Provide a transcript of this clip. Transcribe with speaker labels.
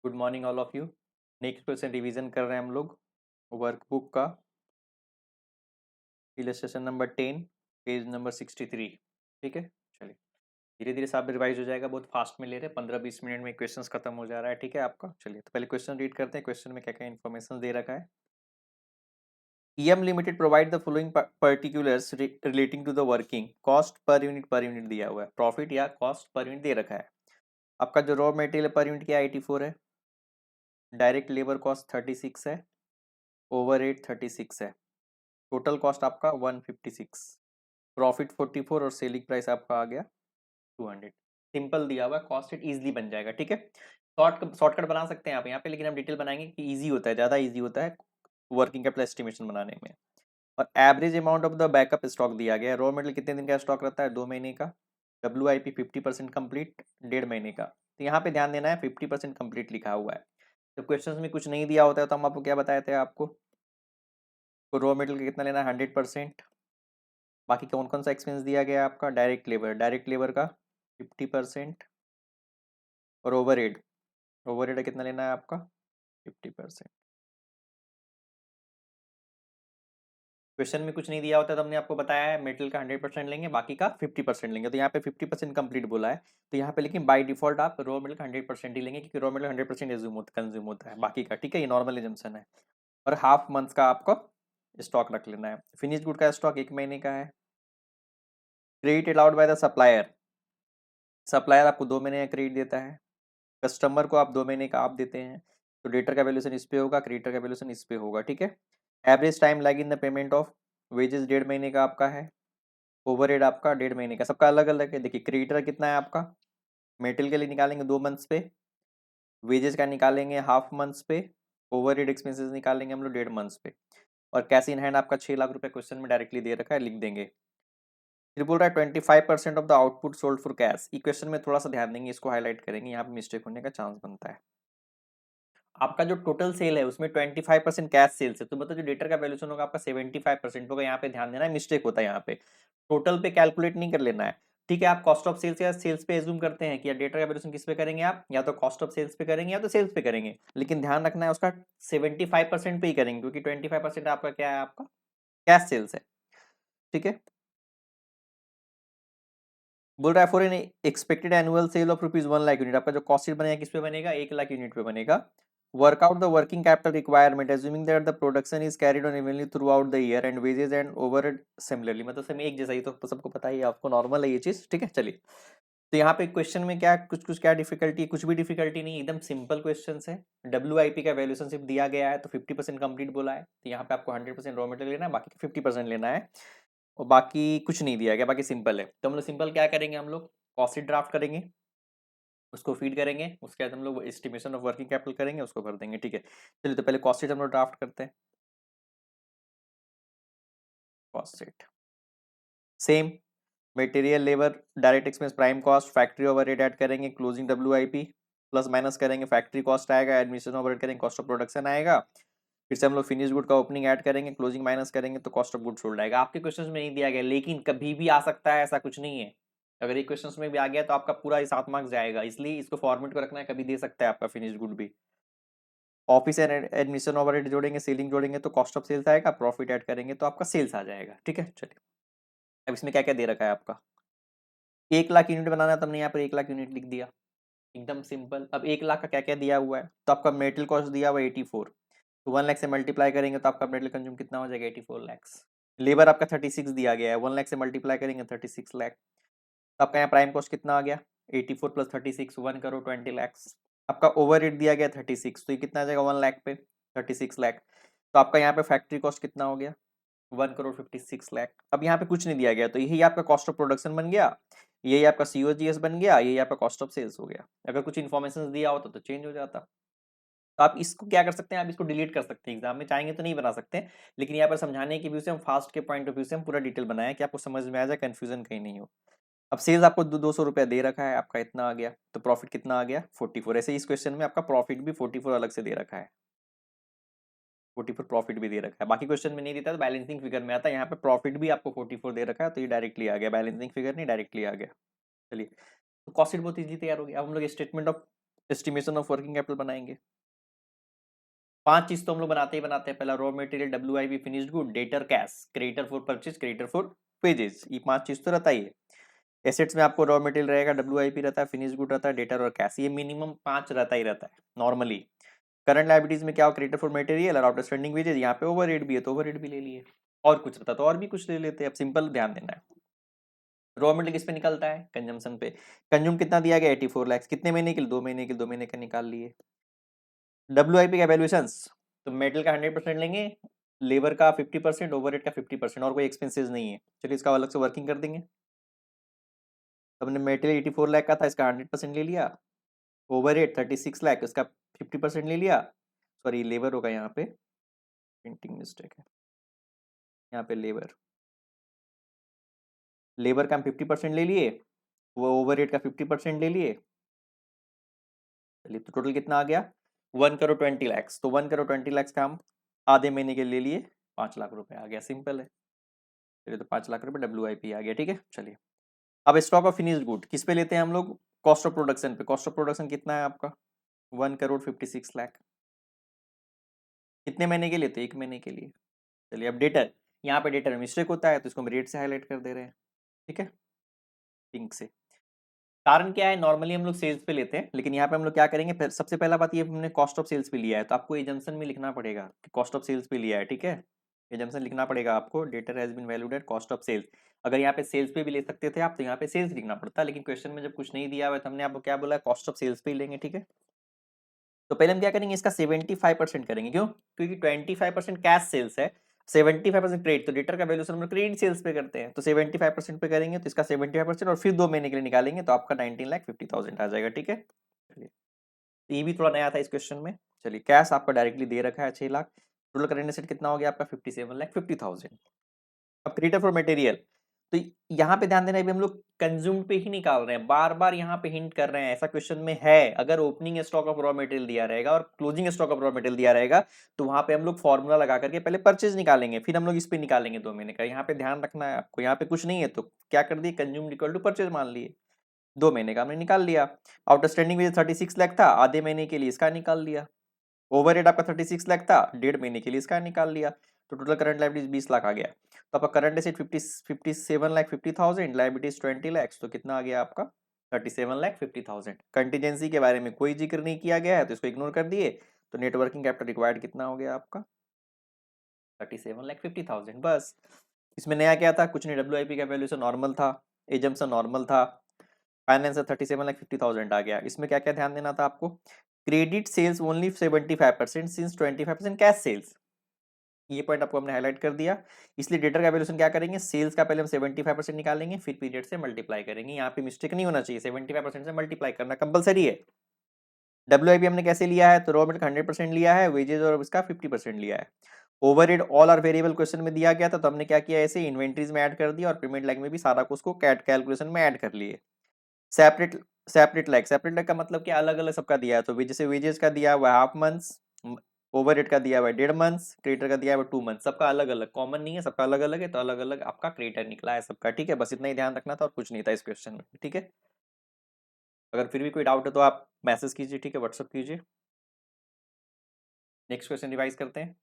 Speaker 1: Good morning all of you. Next question revision कर रहे हैं हम लोग वर्कबुक का इलस्ट्रेशन नंबर 10 पेज नंबर 63। ठीक है, चलिए धीरे धीरे सब रिवाइज हो जाएगा। बहुत फास्ट में ले रहे हैं, 15-20 मिनट में क्वेश्चंस खत्म हो जा रहा है। ठीक है आपका, चलिए तो पहले क्वेश्चन रीड करते हैं। क्वेश्चन में क्या क्या इन्फॉर्मेशन दे रखा है। EM limited provide the following particulars relating to the working cost per unit दिया हुआ है। प्रॉफिट या कॉस्ट पर यूनिट दे रखा है। आपका जो रॉ मटेरियल पर यूनिट क्या 84 है, डायरेक्ट लेबर कॉस्ट 36 है, ओवरहेड 36 है, टोटल कॉस्ट आपका 156, प्रॉफिट 44 और सेलिंग प्राइस आपका आ गया 200। सिंपल दिया हुआ, कॉस्ट शीट इजीली बन जाएगा। ठीक है, शॉर्टकट बना सकते हैं आप यहाँ पे, लेकिन हम डिटेल बनाएंगे कि इजी होता है, ज़्यादा इजी होता है वर्किंग कैपिटल एस्टिमेशन बनाने में। और average amount of the backup stock दिया गया है। रॉ मटेरियल कितने दिन का स्टॉक रहता है, 2 महीने का। WIP 50% कंप्लीट, 1.5 महीने का। तो यहाँ पे ध्यान देना है 50% कंप्लीट लिखा हुआ है। तो क्वेश्चन में कुछ नहीं दिया होता है तो हम आपको क्या बताए थे आपको, तो रॉ मटेरियल कितना लेना है 100%। बाकी कौन कौन सा एक्सपेंस दिया गया है आपका, डायरेक्ट लेबर का 50% और ओवरहेड कितना लेना है आपका 50%। क्वेश्चन में कुछ नहीं दिया होता तो हमने आपको बताया है मेटल का 100% लेंगे, बाकी का 50% लेंगे। तो यहाँ पे 50% कंप्लीट बोला है, तो यहाँ पे लेकिन बाय डिफॉल्ट आप रॉ मेटल का 100% ही लेंगे, क्योंकि रॉ मेटल 100% कंज्यूम होता है बाकी का। ठीक है, ये नॉर्मल एजम्पशन है। और हाफ मंथ का आपको स्टॉक रख लेना है। फिनिश गुड का स्टॉक 1 महीने का है। Credit allowed by the supplier, supplier आपको 2 महीने का क्रेडिट देता है, कस्टमर को आप 2 महीने का आप देते हैं। तो डेटर का वैल्यूशन इस पे होगा, क्रेडिटर का वैल्यूशन इस पे होगा। ठीक है, average time lag in the payment of wages 1.5 महीने का आपका है, ओवरहेड आपका 1.5 महीने का। सबका अलग अलग है। देखिए क्रेडिटर कितना है आपका, मेटल के लिए निकालेंगे 2 मंथ्स पे, वेजेस का निकालेंगे हाफ मंथ्स पे, ओवरहेड एक्सपेंसेस निकालेंगे हम लोग 1.5 मंथ्स पे। और कैश इन हैंड आपका 6 लाख रुपए क्वेश्चन में डायरेक्टली दे रखा है, लिख देंगे। फिर बोल रहा है 25% of the output sold for cash. E question में थोड़ा सा ध्यान देंगे, इसको हाईलाइट करेंगे, यहाँ पे मिस्टेक होने का चांस बनता है। आपका जो टोटल सेल है उसमें 25% कैश सेल्स है, तो मतलब जो डेटर का वैल्यूशन होगा आपका 75% होगा। यहाँ पे ध्यान देना है, मिस्टेक होता है यहाँ पे, टोटल पे कैलकुलेट नहीं कर लेना है। ठीक है, आप कॉस्ट ऑफ सेल्स या सेल्स पे एज्यूम करते हैं कि डेटर का वैल्यूशन किस पे करेंगे आप, या तो कॉस्ट ऑफ सेल्स पे करेंगे या तो सेल्स पे करेंगे, लेकिन ध्यान रखना है उसका 75% पे ही करेंगे, क्योंकि 25% आपका क्या है, आपका कैश सेल्स है। ठीक है, बोल रहा है for an expected annual sale of ₹1,00,000 unit, आपका जो कॉस्ट शीट बनेगा किस पे बनेगा, 1 लाख यूनिट पे बनेगा। Workout the working capital requirement assuming that the production is carried on evenly through out the year and wages and overhead similarly, मतलब same एक जैसा ही, तो सबको पता ही है, आपको नॉर्मल है ये चीज। ठीक है, चलिए तो यहाँ पे क्वेश्चन में क्या कुछ कुछ क्या डिफिकल्टी है, कुछ भी डिफिकल्टी नहीं, एकदम सिंपल क्वेश्चन है। WIP का वैल्यूशन सिर्फ दिया गया है तो 50% कंप्लीट बोला है, तो यहाँ पे आपको 100% रॉ मटेरियल लेना है, बाकी 50% लेना है। और बाकी कुछ नहीं दिया गया, बाकी सिंपल है। तो हम लोग सिंपल क्या करेंगे, हम लोग कॉस्ट शीट ड्राफ्ट करेंगे, उसको फीड करेंगे, उसके बाद हम लोग एस्टिमेशन ऑफ वर्किंग कैपिटल करेंगे, उसको भर देंगे। ठीक है, चलिए तो पहले कॉस्ट शीट हम लोग ड्राफ्ट करते हैं। Cost sheet same, material labour direct expense prime cost factory overhead add करेंगे, क्लोजिंग WIP प्लस माइनस करेंगे, फैक्ट्री कॉस्ट आएगा, एडमिशन ओवरहेड करेंगे, कॉस्ट ऑफ प्रोडक्शन आएगा। फिर से हम लोग फिनिश गुड का ओपनिंग ऐड करेंगे, क्लोजिंग माइनस करेंगे तो कॉस्ट ऑफ गुड सोल्ड आएगा। आपके क्वेश्चन में नहीं दिया गया, लेकिन कभी भी आ सकता है, ऐसा कुछ नहीं है। अगर ये क्वेश्चन में भी आ गया तो आपका पूरा 7 मार्क्स जाएगा, इसलिए इसको फॉर्मेट को रखना है, कभी दे सकता है आपका फिनिश गुड भी। ऑफिस एंड एडमिशन ओवरहेड जोड़ेंगे, सेलिंग जोड़ेंगे तो कॉस्ट ऑफ सेल्स आएगा, प्रॉफिट ऐड करेंगे तो आपका सेल्स आ जाएगा। ठीक है, चलिए अब इसमें क्या क्या दे रखा है आपका, 1 लाख यूनिट बनाना है, तो हमने यहाँ पर 1 लाख यूनिट लिख दिया, एकदम सिंपल। अब 1 लाख का क्या क्या दिया हुआ है, तो आपका मेटेरियल कॉस्ट दिया हुआ है 84, तो 1 लाख से मल्टीप्लाई करेंगे तो आपका मेटेरियल कंज्यूम कितना हो जाएगा 84 लैक्स। लेबर आपका 36 दिया गया है, 1 लाख से मल्टीप्लाई करेंगे 36 लाख, तो आपका यहाँ प्राइम कॉस्ट कितना आ गया 84 प्लस 36 1 करोड़ 20 लैक्स। आपका ओवर रेट दिया गया 36, तो ये कितना आ जाएगा 1 लाख पे 36 लाख। तो आपका यहाँ पे फैक्ट्री कॉस्ट कितना हो गया 1 करोड़ 56 लाख। अब यहाँ पे कुछ नहीं दिया गया, तो यही आपका कॉस्ट ऑफ प्रोडक्शन बन गया, यही आपका COGS बन गया, यही आपका कॉस्ट ऑफ सेल्स हो गया। अगर कुछ इन्फॉर्मेशन दिया होता तो चेंज हो जाता। तो आप इसको क्या कर सकते हैं, आप इसको डिलीट कर सकते हैं, एग्जाम में चाहेंगे तो नहीं बना सकते, लेकिन यहाँ पर समझाने के व्यू से हम फास्ट के पॉइंट ऑफ व्यू से हम पूरा डिटेल बनाया कि आपको समझ में आ जाए, कंफ्यूजन कहीं नहीं हो। अब सेल्स आपको 200 रुपया दे रखा है, आपका इतना आ गया, तो प्रॉफिट कितना आ गया 44। ऐसे इस क्वेश्चन में आपका प्रॉफिट भी 44 अलग से दे रखा है, 44 प्रॉफिट भी दे रखा है। बाकी क्वेश्चन में नहीं देता तो बैलेंसिंग फिगर में आता है, यहाँ पे प्रॉफिट भी आपको 44 दे रखा है, तो ये डायरेक्टली आ गया, बैलेंसिंग फिगर नहीं डायरेक्टली आ गया। चलिए तो कॉस्ट शीट बहुत इजीली तैयार हो गया। अब हम लोग statement of estimation of working capital बनाएंगे। 5 चीज तो हम लोग बनाते ही बनाते हैं। पहला raw material, WIP, finished good, debtor cash, creditor for purchase, creditor for wages, ये 5 चीज तो रहता ही है। एसेट्स में आपको रॉ मटेरियल रहेगा, WIP रहता है, फिनिश गुड रहता है, डेटर और कैश, ये मिनिमम 5 रहता ही रहता है नॉर्मली। करंट लायबिलिटीज में क्या हो, क्रेडिटर फॉर मटेरियल और आउटस्टैंडिंग वेजेस, यहाँ पे ओवरहेड भी है तो ओवरहेड भी ले लिए, और कुछ रहता तो और भी कुछ ले लेते हैं। अब सिंपल ध्यान देना है। रॉ मटेरियल किस पे निकलता है, कंजम्पशन पे। कंज्यूम कितना दिया गया, 84 लाख, कितने महीने के लिए, 2 महीने के लिए, 2 महीने का निकाल लिए। WIP का वैल्यूएशन, तो मेटल का 100% लेंगे, लेबर का 50%, ओवरहेड का 50%, और कोई एक्सपेंसेस नहीं है। चलिए इसका अलग से वर्किंग कर देंगे। हमने मेटेरियल 84 लाख का था, इसका 100% ले लिया, ओवरहेड 36 लाख, इसका 50% ले लिया। सॉरी लेबर होगा यहाँ पे, प्रिंटिंग मिस्टेक है, यहाँ पे लेबर, लेबर का हम 50% ले लिए, वो ओवरहेड का 50% ले लिए। चलिए तो टोटल कितना आ गया, 1 करोड़ 20 लाख। तो 1 करोड़ 20 लाख का हम आधे महीने के ले लिए, 5 लाख रुपए आ गया, सिंपल है। चलिए तो 5 लाख रुपए WIP आ गया, ठीक है। चलिए अब स्टॉक ऑफ फिनिश्ड गुड किस पे लेते हैं हम लोग, कॉस्ट ऑफ प्रोडक्शन पे। कॉस्ट ऑफ प्रोडक्शन कितना है आपका, 1 करोड़ 56 लाख। कितने महीने के लिए, तो 1 महीने के लिए। चलिए अब डेटर, यहाँ पे डेटर में मिस्टेक होता है तो इसको हम रेड से हाईलाइट कर दे रहे हैं, ठीक है, पिंक से। कारण क्या है, नॉर्मली हम लोग सेल्स पे लेते हैं, लेकिन यहाँ पे हम लोग क्या करेंगे, सबसे पहला बात ये हमने कॉस्ट ऑफ सेल्स पे लिया है, तो आपको एजम्पशन में लिखना पड़ेगा कि कॉस्ट ऑफ सेल्स पे लिया है, ठीक है। एजम्पशन लिखना पड़ेगा आपको, debtor has been valued at cost of sales. अगर यहाँ पे सेल्स पे भी ले सकते थे आप, तो यहाँ पे सेल्स लिखना पड़ता, लेकिन क्वेश्चन में जब कुछ नहीं दिया हुआ है तो हमने आपको क्या बोला, कॉस्ट ऑफ सेल्स पे ही लेंगे, ठीक है। तो पहले हम क्या करेंगे, इसका 75% करेंगे, क्यों, क्योंकि 25% कैश सेल्स है, 75% क्रेडिट, तो डेटर का वैल्यूशन हम क्रेडिट सेल्स पे करते हैं, तो 75% पे करेंगे, तो इसका 75% और फिर 2 महीने के लिए निकालेंगे, तो आपका 19,50,000 आ जाएगा, ठीक है। चलिए तो ये भी थोड़ा नया था इस क्वेश्चन में। चलिए कैश आपका डायरेक्टली दे रखा है 6 लाख, टोटल करेंट एसेट कितना हो गया आपका, 57,50,000। अब क्रेडिटर फॉर मटेरियल, तो यहाँ पे ध्यान देना, अभी हम लोग कंज्यूम पे ही निकाल रहे हैं, बार बार यहाँ पे हिंट कर रहे हैं, ऐसा क्वेश्चन में है, अगर opening stock of raw material दिया रहेगा और closing stock of raw material दिया रहेगा, तो वहां पे हम लोग फॉर्मूला लगा करके पहले परचेज निकालेंगे, फिर हम लोग इस पे निकालेंगे 2 महीने का। यहाँ पे ध्यान रखना है आपको, यहाँ पे कुछ नहीं है तो क्या कर दिए, कंज्यूम इक्वल टू परचेज मान लिए, 2 महीने का हमने निकाल लिया। आउटस्टैंडिंग वेज 36 लाख था, आधे महीने के लिए इसका निकाल लिया। ओवरहेड आपका 36 लाख था, 1.5 महीने के लिए इसका निकाल लिया, तो टोटल करंट लायबिलिटीज 20 लाख आ गया। तो आपका करंट एसेट 57,50,000, लायबिलिटीज 20 लाख, तो कितना आ गया आपका 37,50,000। कंटीजेंसी के बारे में कोई जिक्र नहीं किया गया है तो इसको इग्नोर कर दिए, तो नेटवर्किंग कैपिटल रिक्वायर्ड कितना हो गया आपका 37,50,000, बस। इसमें नया क्या था, कुछ नहीं, WIP का वैल्यूएशन नॉर्मल था, एजम्पशन नॉर्मल था, फाइनेंस 37,50,000 आ गया। इसमें क्या क्या ध्यान देना था आपको, credit sales only 75% since 25% cash sales, ये पॉइंट आपको हमने हाईलाइट कर दिया। इसलिए डेटर का वैल्यूएशन क्या करेंगे, सेल्स का पहले हम 75% निकालेंगे, फिर पीरियड से मल्टीप्लाई करेंगे, यहाँ पे मिस्टेक नहीं होना चाहिए, 75% से मल्टीप्लाई करना कंपलसरी है। WIP हमने कैसे लिया है, तो रॉ मटेरियल 100% लिया है, वेजेस और इसका 50% लिया है। Overhead all are variable question में दिया गया था, तो हमने क्या किया, ऐसे इन्वेंट्रीज में ऐड कर दिया और पेमेंट लाइन में भी सारा को उसको कैलकुलेशन में ऐड कर लिए। सेपरेट सेपरेट लाइक का मतलब क्या, अलग अलग सबका दिया है, तो जैसे वेजेस का दिया हुआ है हाफ मंथ्स, ओवरहेड का दिया हुआ है 1.5 मंथ्स, क्रेडिटर का दिया हुआ है 2 मंथ, सबका अलग अलग, कॉमन नहीं है, सबका अलग अलग है, तो अलग अलग आपका क्रेडिटर निकला है सबका, ठीक है। बस इतना ही ध्यान रखना था और कुछ नहीं था इस क्वेश्चन में, ठीक है। अगर फिर भी कोई डाउट है तो आप मैसेज कीजिए, ठीक है, व्हाट्सअप कीजिए। नेक्स्ट क्वेश्चन रिवाइज करते हैं।